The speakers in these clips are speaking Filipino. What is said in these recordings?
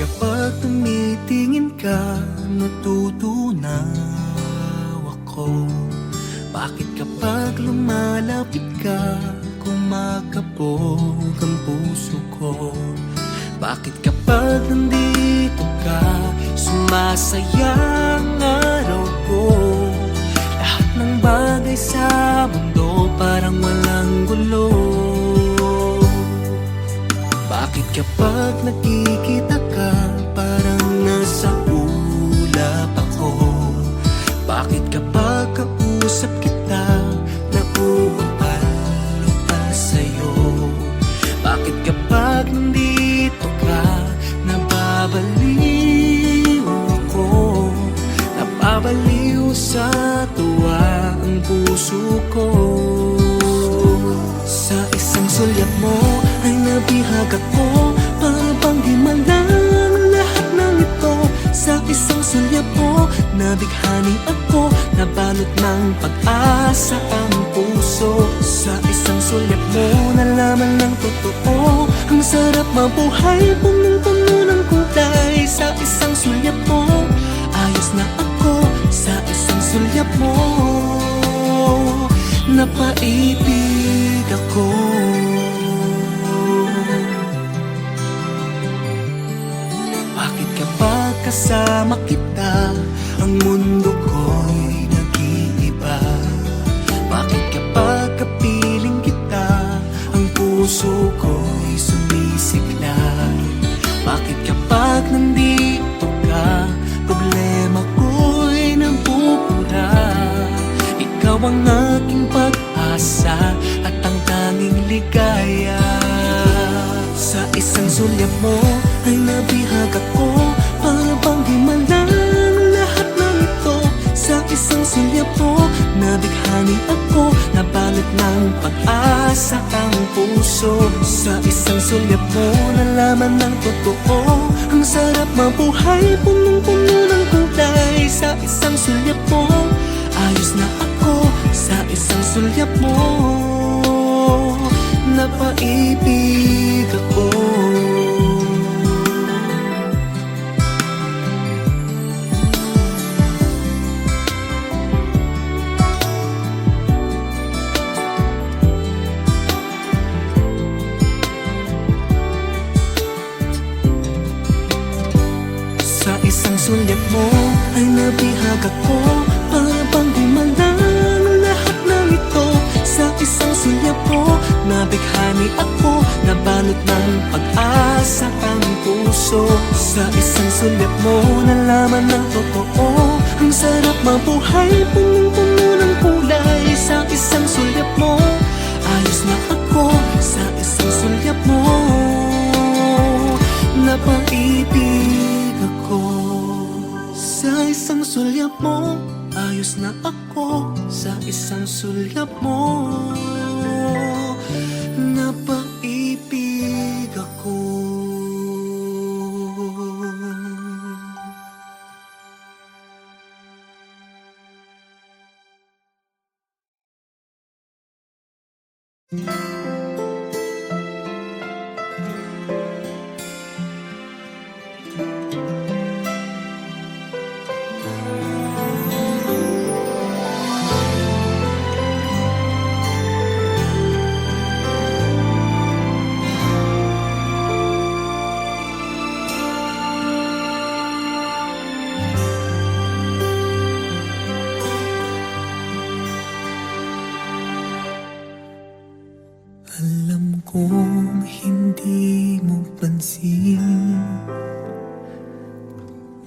kapag tumitingin ka, natutunaw ako? Bakit kapag lumalapit ka, kumakabog ang puso ko? Bakit kapag nandito ka, sumasaya ang araw ko? Lahat ng bagay sa mundo parang walang gulo. Bakit kapag nakikita ka, parang nasa ulap ako? Bakit kapag kausap kita, nauupal-upal sa'yo? Bakit kapag nandito ka, nababaliw ako? Napabaliw sa tuwa ang puso ko. Sa isang sulyap mo ay nabihag ako, para bang himalang lahat ng ito. Sa isang sulyap mo, nabighani ako, nabalot ng pag-asa ang puso. Sa isang sulyap mo, nalaman ng totoo, ang sarap mabuhay, punong-puno ng kulay. Sa isang sulyap mo, ayos na ako. Sa isang sulyap mo, napaibig ako. Bakit kapag kasama kita, ang mundo ko'y nag-iiba? Bakit kapag kapiling kita, ang puso ko'y sumisigla? Bakit kapag nandito ka, problema ko'y nabubura? Ikaw ang aking pag-asa at ang tanging ligaya. Sa isang sulyap mo ay nabihag ako, para bang himalang lahat ng ito. Sa isang sulyap mo, nabighani ako, nabalot ng pag-asa ang puso. Sa isang sulyap mo, nalaman ng totoo, ang sarap mabuhay, punong-puno ng kulay. Sa isang sulyap mo, ayos na ako. Sa isang sulyap mo, napaibig ako. Sa isang sulyap mo ay nabihag ako, para bang himalang lahat ng ito. Sa isang sulyap mo, nabighani ako, nabalot ng pag-asa ang puso. Sa isang sulyap mo, nalaman ng totoo, ang sarap mabuhay, punong-puno ng kulay. Sa isang sulyap mo, ayos na ako. Sa isang sulyap mo, napaibig ako. Sa isang sulyap mo, ayos na ako. Sa isang sulyap mo, napaibig ako. Alam kong hindi mo pansin,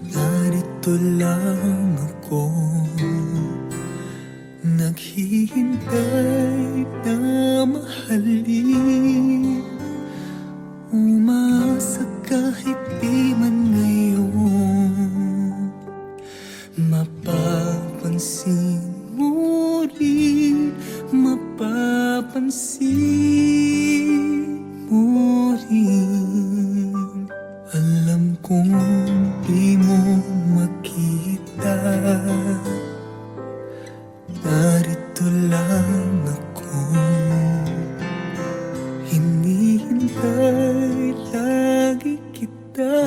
narito lang ako, naghihintay na mahalin. Umasa kahit di man ngayon, mapapansin mo rin, mapapansin mo rin. Alam kong di mo makita, narito lang ako, hinihintay lagi kita.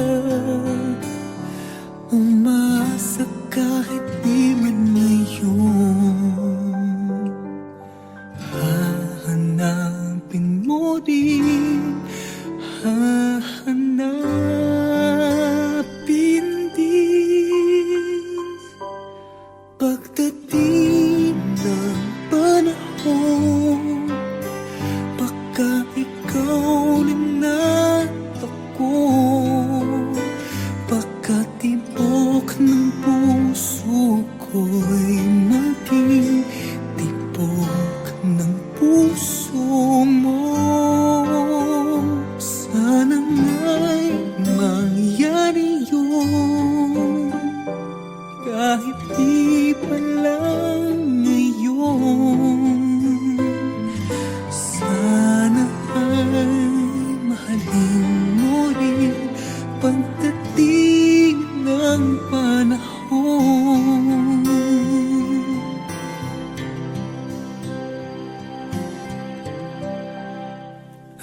rin pagdating ng panahon.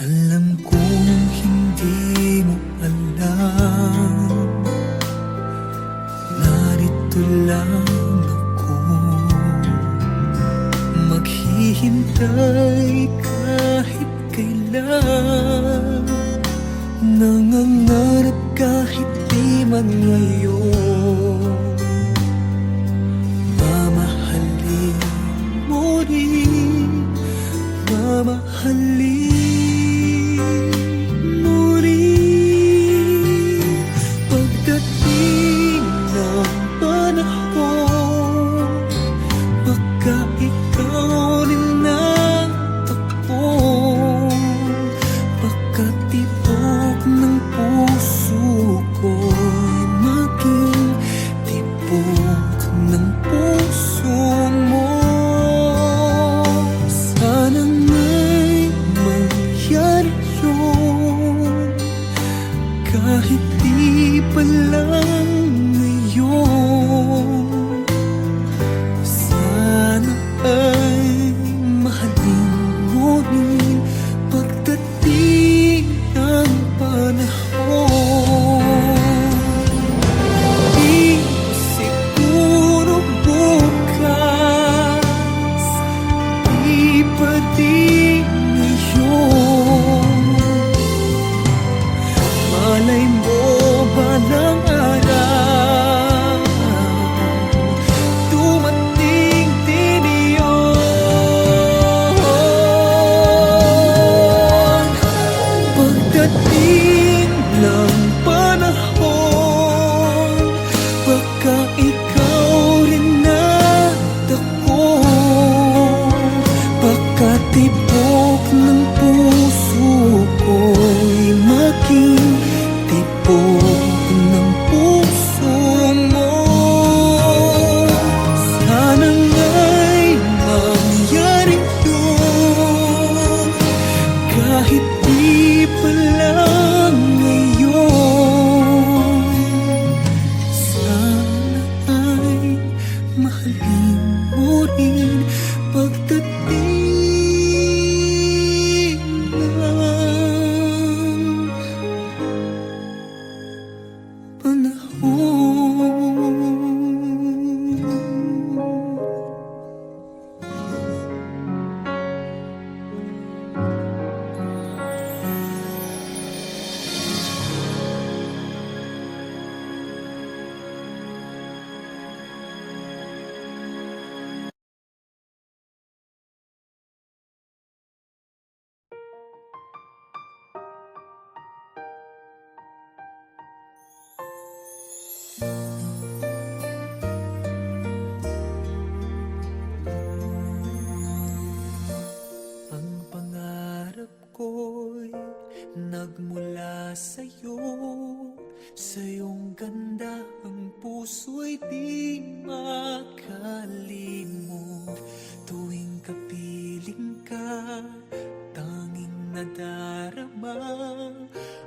Alam kong hindi mo alam, narito lang ako, maghihintay kahit kailan, nangangarap kahit di man ngayon. Mamahalin mo rin, mamahalin mo rin pagdating ng panahon. Baka ikaw rin ang takbo, baka tibok ng puso ko'y maging tibok ng puso mo. Sana nga'y mangyari yun, kahit di pa lang ngayon. Sana ay mahalin mo rin pagdating ng panahon. Di siguro bukas, di pa di ngayon. Malay mo balang araw, dumating din iyon. Pagdating ng panahon, baka ikaw rin natako, baka tibok ng puso ko'y maging tibok ng puso mo. Sana nga'y mangyari yun, kahit di pa lang ngayon. Sana ay mahalin mo rin pagdating ng panahon. Ang pangarap ko'y nagmula sa'yo, sa iyong ganda ang puso'y di makalimot. Tuwing kapiling ka, tanging nadarama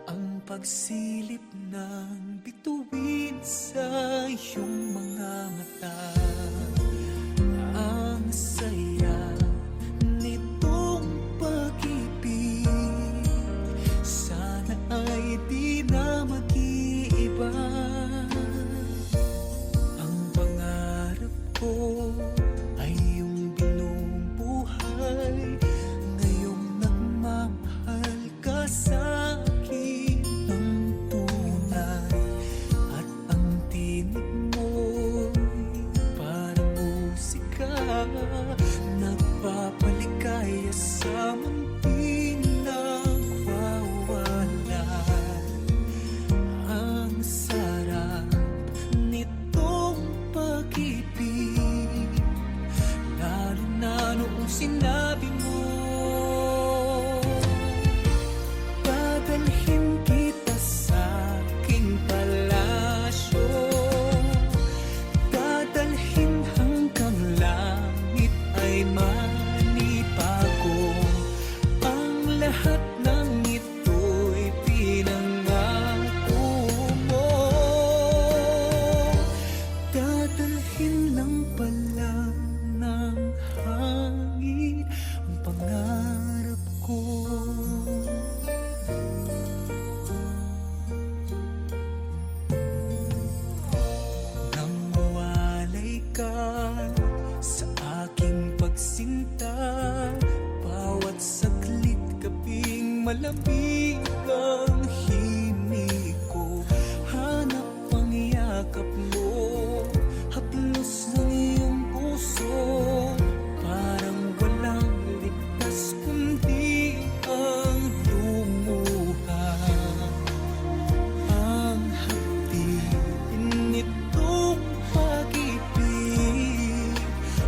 ang pagsilip ng bituin sa iyong mga mata. Ang saya nitong pag-ibig, sana ay di na mag-iiba. Ang pangarap ko ay iyong binubuhay, ngayong nagmamahal ka sa'kin ng tunay. At ang tinig mo'y parang musika malamig ang himig ko. Hanap ang yakap mo, haplos ng iyong puso. Parang walang ligtas kundi ang lumuha. Ang hapin nitong pag-ibig,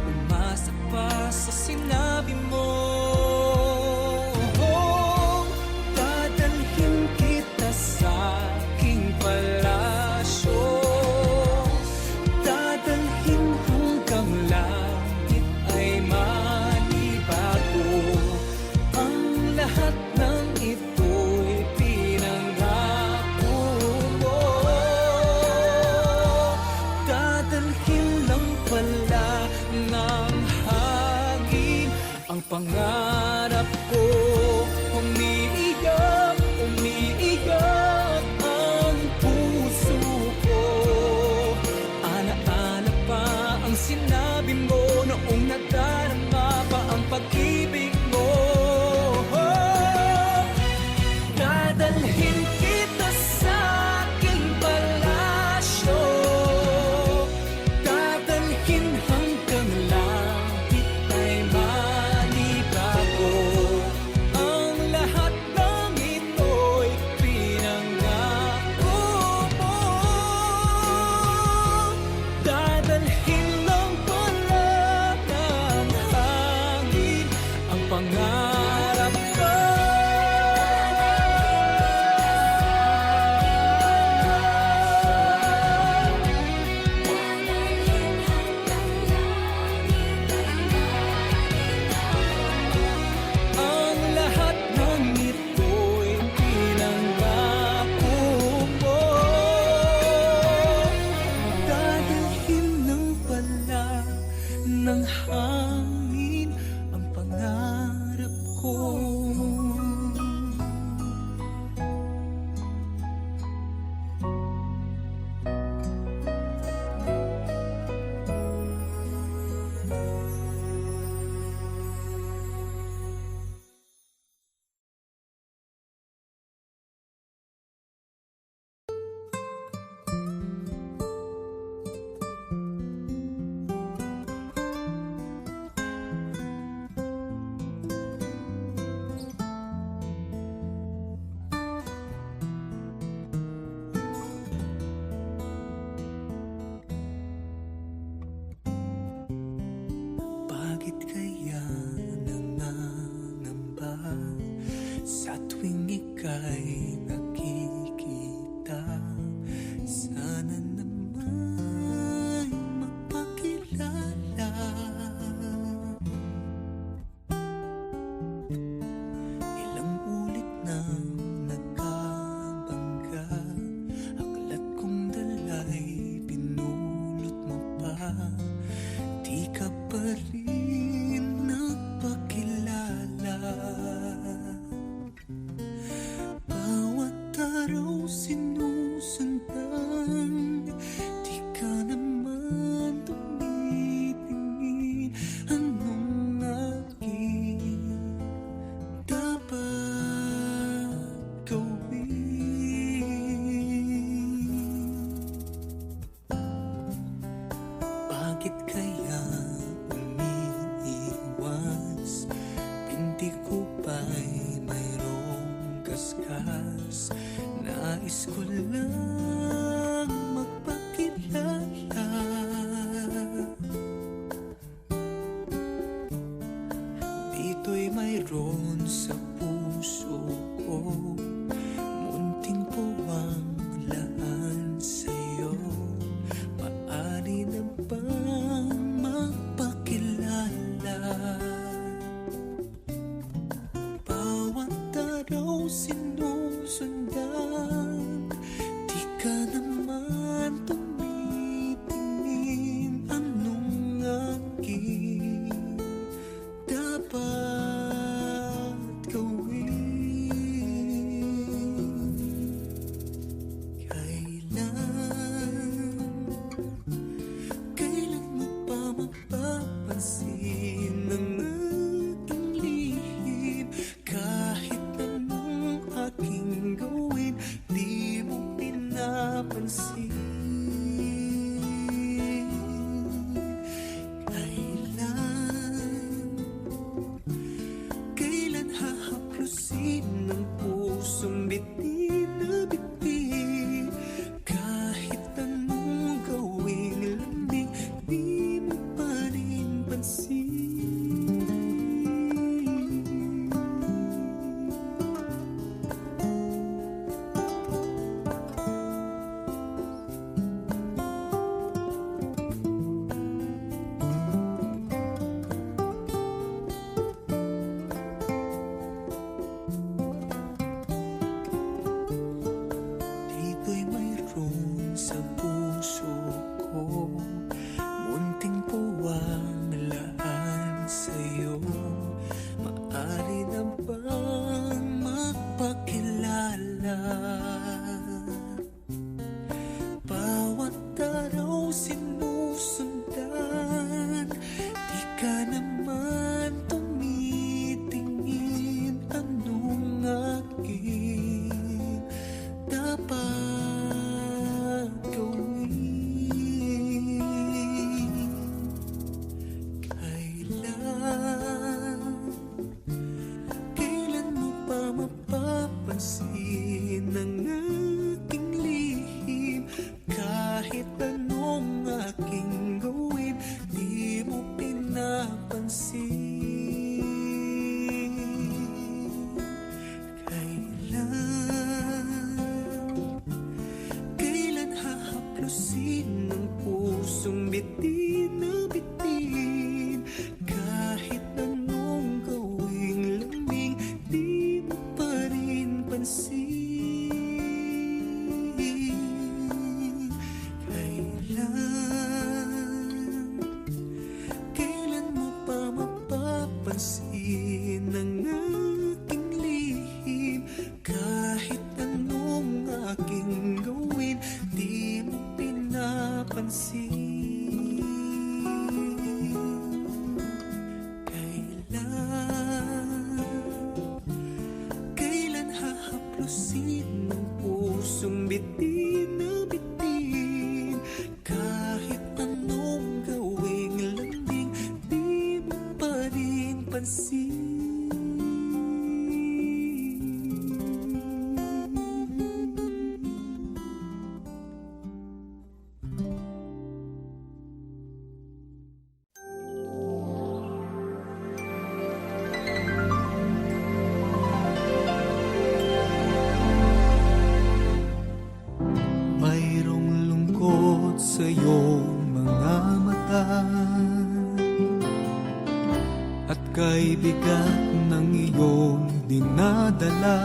umasa pa sa sinabi mo. Dadalhin kita sa aking palasyo, dadalhin hanggang langit ay manibago. Ang lahat ng ito'y pinangako mo. Dadalhin lang pala ng hangin ang pangarap ko. Umiiyak, umiiyak ang puso ko. Alaala pa ang sinabi mo noong nadarama pa ang pag-ibig mo. Dadalhin kita sa aking palasyo, dadalhin hanggang langit ay manibago. Ang lahat ng ito'y pinangako mo. Dadalhin lang pala ng hangin ang pangarap ko. Ang lahat ng ito'y pinangako mo. Dadalhin lang pala ng hangin ang pangarap ko. Bakit kaya nangangamba sa tuwing ika'y nakikita? Sana naman mapakilala. Ilang ulit nang nagkabangga, aklat kong dala'y pinulot mo pa. Di ka pa rin nagpakilala. Bawat araw sinusundan, di ka naman tumitingin. Anong aking dapat gawin? Bakit kaya umiiwas? Pinti ko ba'y mayroong kaskas? Nais ko lang magpakilala. Dito'y mayroon sa puso ko, munting puwang laan sa'yo. Maaari na bang magpakilala? Bawat araw sinusundan, di ka pinapansin. Kailan hahaplusin ng pusong biti na biti? Kahit anong gawing lambing, di mo pa rin pansin. Dito'y mayroon sa puso ko, munting puwang laan sa'yo. Maaari na bang magpakilala? Bawat araw sinusundan, di ka naman tumitingin. Anong aking dapat gawin? Kailan mo pa mapapansin ang aking lihim? Kahit anong aking gawin, di mo pinapansin. Kailan hahaplusin ng pusong biti na bitin? Kahit anong gawing lamig, di mo pa rin pansin. Kailan mo pa mapapansin ang aking lihim? Kahit anong aking gawin, di mo pinapansin. Kailan hahaplusin ng pusong biti na bitin? Kahit anong gawing lambing, di mo pa rin pansin. Mayroong lungkot sa iyong mga mata, at kay bigat ng iyong dinadala.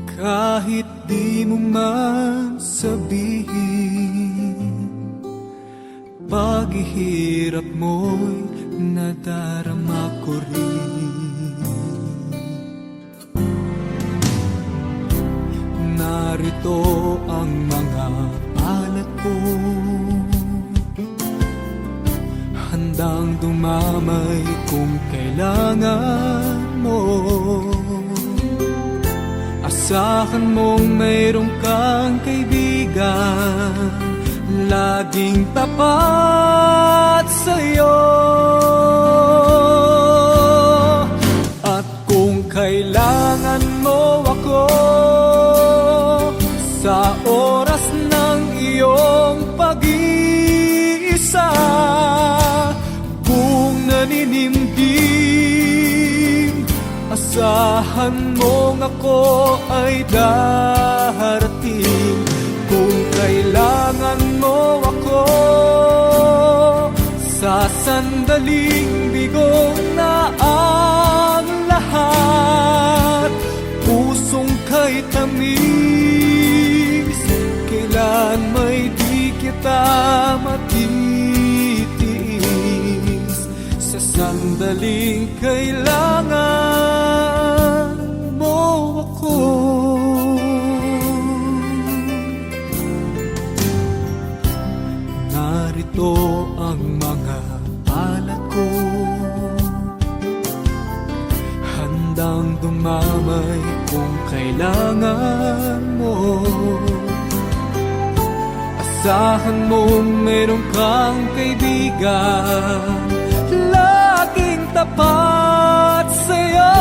Kahit di mo man sabihin, paghihirap mo'y nadarama ko rin. Narito ang mga palat ko, handang dumamay kung kailangan mo. Asahan mong mayroong kang kaibigan, laging tapat sa'yo. At kung kailangan mo ako sa oras ng iyong pag-iisa, kung naninimdim, asahan mong ako ay darating. Kung kailangan mo ako sa sandaling bigong na ang lahat, pusong kay tamis, kailan may di kita matitiis. Sa sandaling kailangan mo ako, narito ang mga palat ko, handang dumamay kung kailangan kailangan mo. Asahan mong meron kang kaibigan laging tapat sa'yo.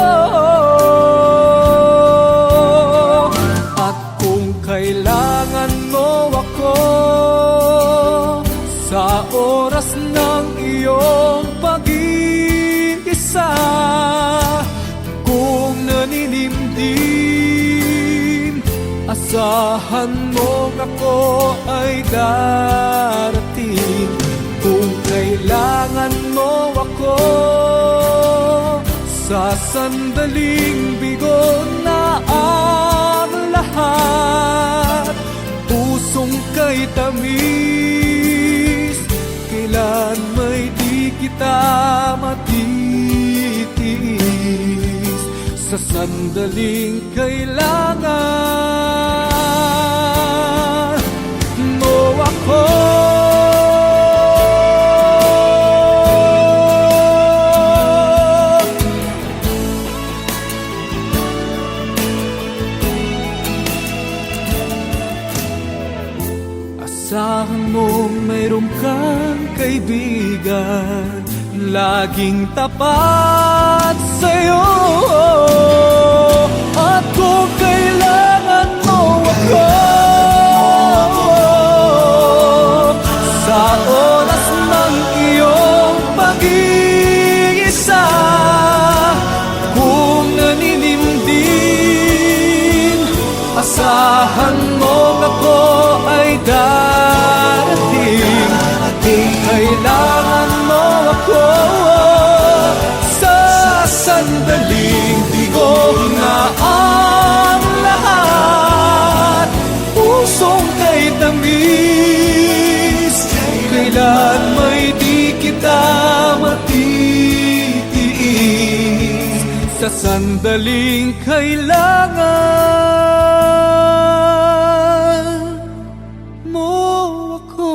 At kung kailangan mo ako sa oras ng iyong pag-iisa, kung naninimdim, asahan mong ako ay darating. Kung kailangan mo ako sa sandaling bigo na ang lahat, pusong kay tamis, kailan may di kita matitiis. Sa sandaling kailangan mo ako. Asahan mong mayroon kang kaibigan laging tapat sa'yo. At kung kailangan mo ako sa oras ng iyong pag-iisa, kung naninimdim, asahan mo ako ay darating. Kung kailangan mo ako sa sandaling bigo na ang lahat, pusong kay tamis, kailan may di kita matitiis. Sa sandaling kailangan mo ako.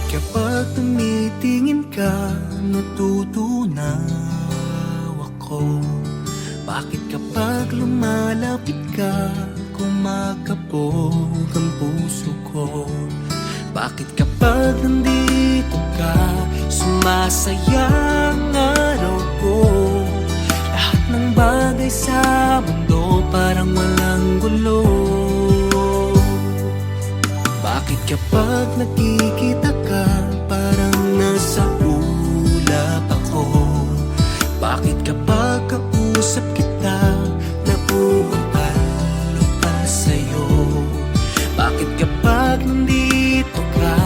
Kapag tumitingin ka, natutunaw ako. Bakit kapag lumalapit ka, kumakabog ang puso ko? Bakit kapag nandito ka, sumasaya ang araw ko? Lahat ng bagay sa mundo parang walang gulo. Bakit kapag nakikita ka, parang nasa ulap ako? Bakit kapag kausap kita, nauumpalo pa sa'yo? Bakit kapag nandito ka,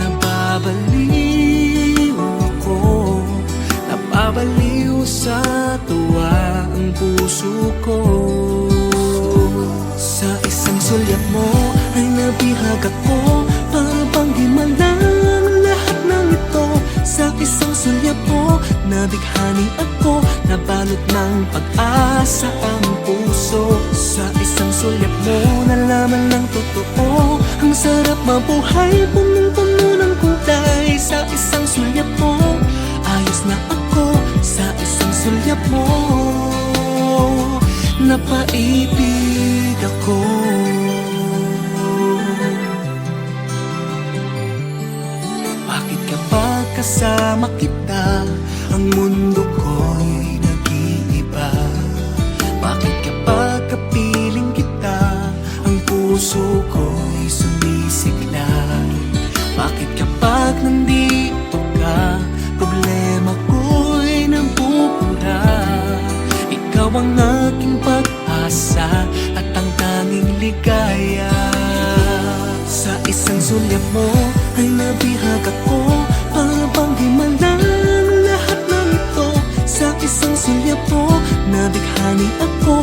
nababaliw ako? Nababaliw sa tuwa ang puso ko. Sa isang sulyap mo ay nabihag ako, para bang himalang lahat ng ito. Sa isang sulyap mo, nabighani ako, nabalot ng pag-asa ang puso. Sa isang sulyap mo, nalaman ng totoo, ang sarap mabuhay, punong-puno ng kulay. Sa isang sulyap mo, ayos na ako. Sa isang sulyap mo, napaibig ako. Bakit kapag kasama kita, ang mundo ko'y nag-iiba? Bakit kapag kapiling kita, ang puso ko'y sumisigla? Bakit kapag nandito ka, problema ko'y nabubura? Ikaw ang aking pag-asa at ang tanging ligaya. Sa isang sulyap mo ay nabihag ako, para bang himalang lahat ng ito. Sa isang sulyap mo, nabighani ako,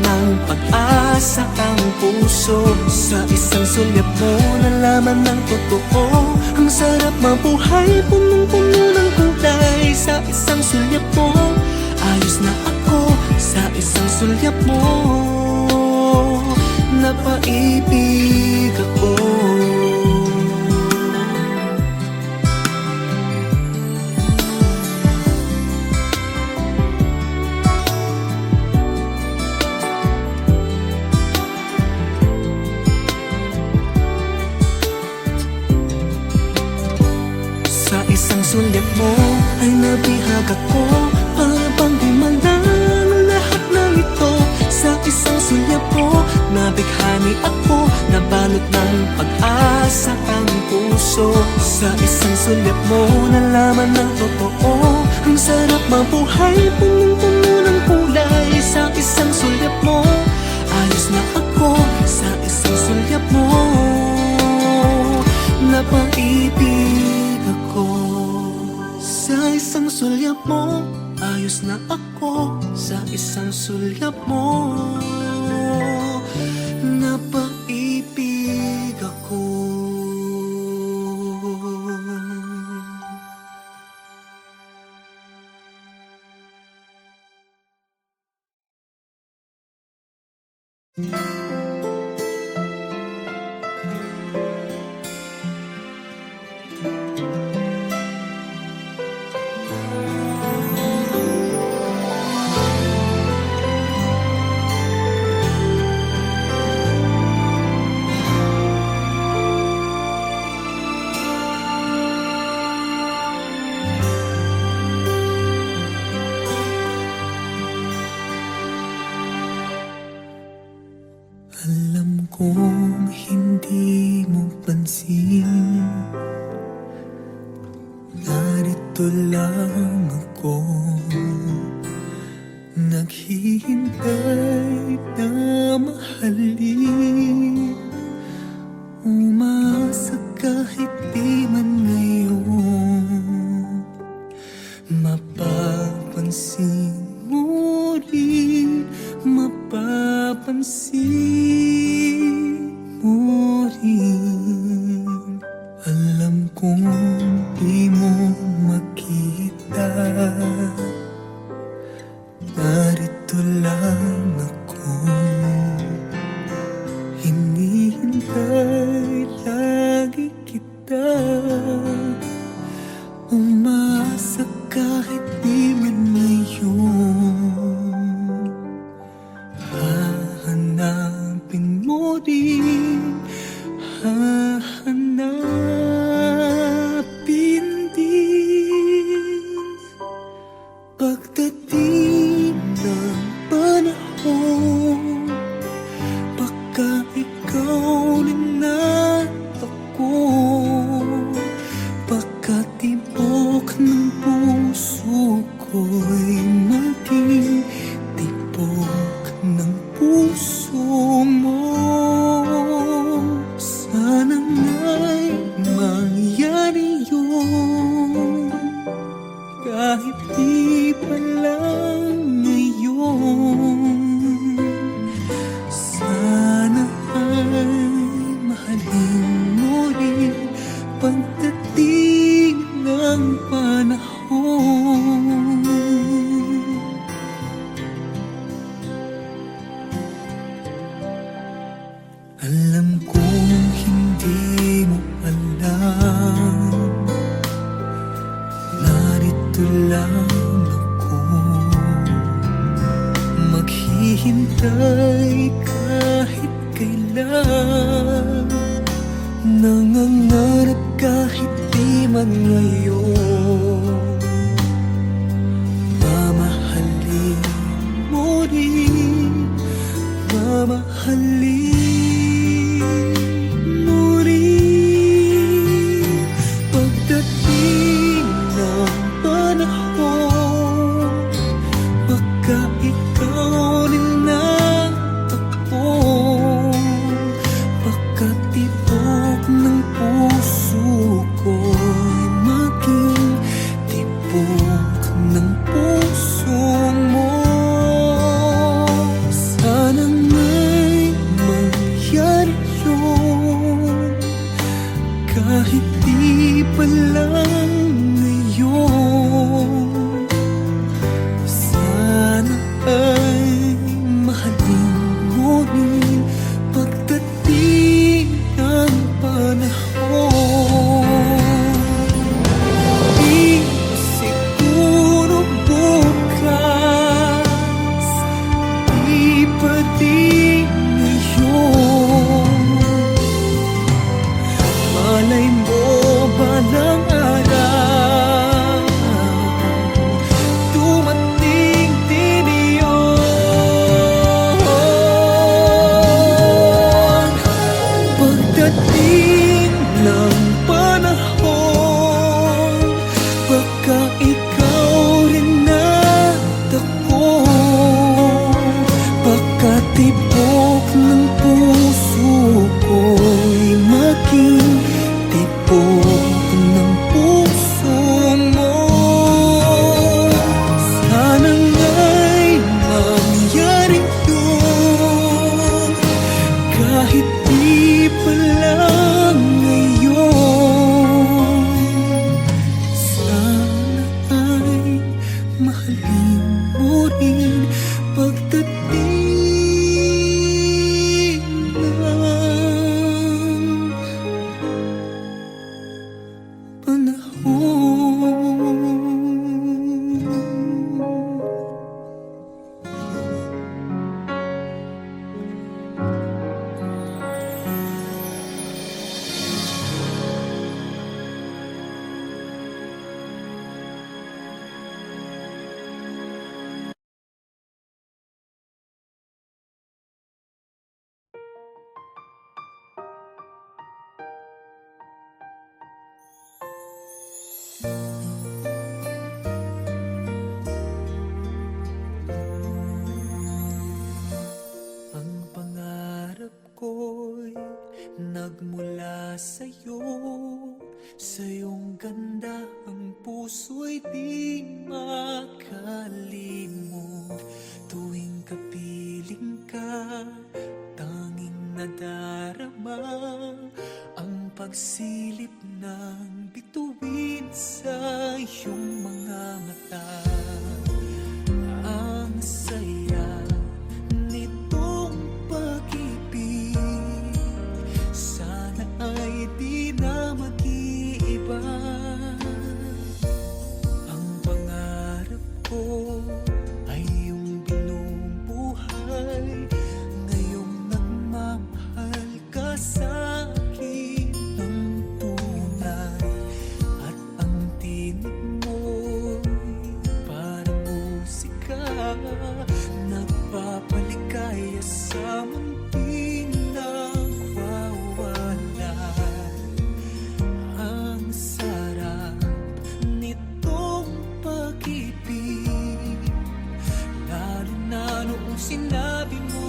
ng pag-asa ang puso. Sa isang sulyap mo nalaman ng totoo. Ang sarap mabuhay, punong-puno ng kulay. Sa isang sulyap mo, ayos na ako. Sa isang sulyap mo, napaibig ako. Sa isang sulyap mo ay nabihag ako. Para bang di malang lahat ng ito. Sa isang sulyap mo nabighani ako. Nabalot ng pag-asa ang puso. Sa isang sulyap mo nalaman ng totoo. Ang sarap mabuhay, punong-puno ng kulay. Sa isang sulyap mo, ayos na ako. Sa isang sulyap mo, napaibig ako. Sa isang sulyap mo, ayos na ako. Sa isang sulyap mo, napaibig ako. Alam kong hindi mo pansin, narito lang ako, naghihintay na mahalin. Umasa kahit di man ngayon, mapapansin mo rin, mapapansin mo rin. Alam kong di mo makita, narito lang ako, hinihintay lagi kita. Umasa kahit di man ngayon, hahanapin mo rin, hahanapin din. Pagdating ng panahon, baka ikaw rin at ako, baka tibok ng puso ko'y maging tibok ng puso mo. Sana nga'y mangyari yun, kahit di pa lang ngayon. Sana ay mahalin mo rin pagdating ng panahon. Alam kong hindi mo alam, narito lang ako, maghihintay kahit kailan, nangangarap kahit di man ngayon. Mamahalin mo rin, mamahalin mo rin. Pagdating ng panahon, baka ikaw rin at ako, baka tibok ng puso ko'y maging tibok ng puso mo. Sana Sa tibok ng puso ko'y maging tibok ng puso mo. Sana nga'y mangyari yun, kahit di pa lang ngayon. Sana ay mahalin mo rin pagdating ng panahon. Ang pangarap ko'y nagmula sa'yo. Sa iyong ganda ang puso'y di makalimot. Tuwing kapiling ka, tanging nadarama ang pagsilip ng bituin sa iyong mga mata. Ang saya nitong pag-ibig, sana ay di na mag-iiba. Ang pangarap ko ay iyong binubuhay, ngayong nagmamahal ka sa'kin ng tunay. At ang tinig mo'y parang musika, nagpapaligaya sa munting nagwawala. Ang sarap nitong pag-ibig, lalo na noong sinabi mo,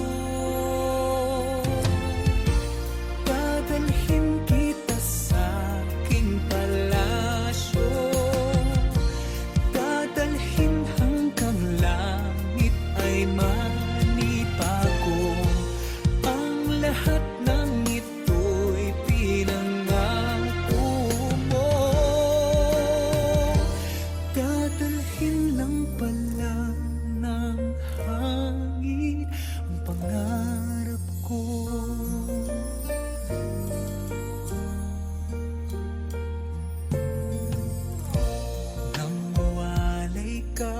dadalhin kita sa aking palasyo, dadalhin hanggang langit ay manibago. Ang lahat ng ito'y pinangako mo. Dadalhin lang pala ng hangin ang pangarap ko. Nang mawalay ka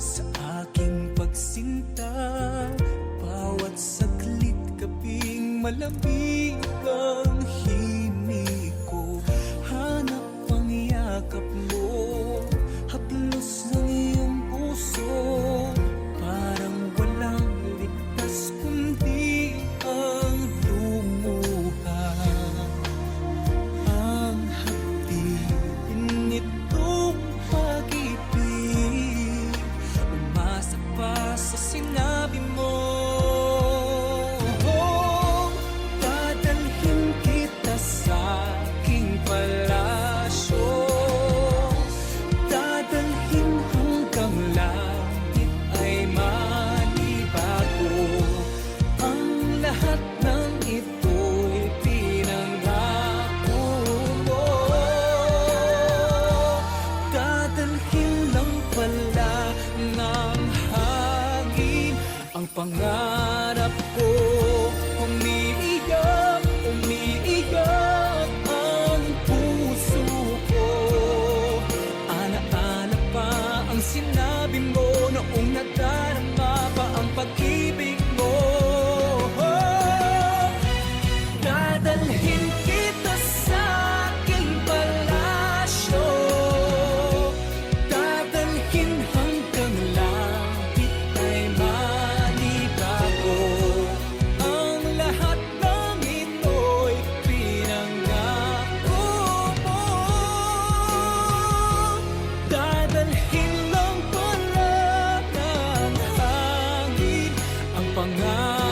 sa aking pagsinta, bawat saglit kaping malamig ang himig ko. Hanap ang yakap mo, haplos ng iyong puso, parang walang ligtas kundi ang lumuha. Ang hapdin nitong pag-ibig, umasa pa sa sinabi mo. Dadalhin kita sa aking palasyo, dadalhin hanggang langit ay manibago. Ang lahat ng ito'y pinangako mo. Dadalhin lang pala ng hangin ang pangarap ko. Umiiyak, umiiyak ang puso ko. Alaala pa ang sinabi mo noong nadarama pa ang pag-ibig mo. Dadalhin kita sa aking palasyo, dadalhin hanggang langit ay manibago. Ang lahat ng ito'y pinangako mo. Dadalhin lang pala ng hangin mga